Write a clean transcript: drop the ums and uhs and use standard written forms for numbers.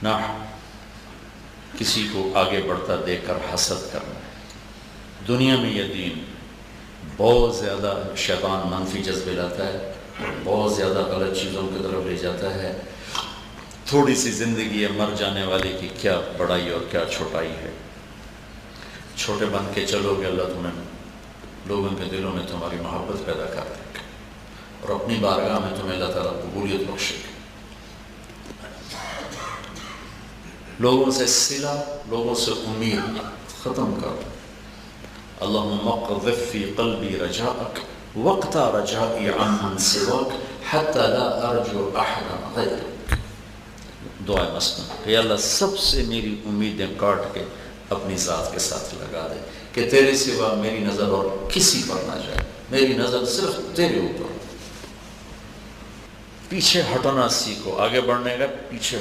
نہ کسی کو آگے بڑھتا دیکھ کر حسد کرنا ہے۔ دنیا میں یہ دین بہت زیادہ شیطان منفی جذبے لاتا ہے، بہت زیادہ غلط چیزوں کی طرف لے جاتا ہے۔ تھوڑی سی زندگی ہے مر جانے والی کی، کیا بڑائی اور کیا چھوٹائی ہے۔ چھوٹے بن کے چلو گے، اللہ تمہیں لوگوں کے دلوں میں تمہاری محبت پیدا کر دے گا اور اپنی بارگاہ میں تمہیں اللہ تعالیٰ قبولیت بخشے گا۔ لوگوں سے صلہ، لوگوں سے امید ختم کرو۔ اللہم اقذف فی قلبی رجاءک وقتا رجائی عمن سواک حتی لا ارجو احدا غیرک۔ دعا مثلا کہ اللہ سب سے میری امیدیں کاٹ کے اپنی ذات کے ساتھ لگا دے کہ تیرے سوا میری نظر اور کسی پر نہ جائے، میری نظر صرف تیرے اوپر۔ پیچھے ہٹنا سیکھو، آگے بڑھنے کا پیچھے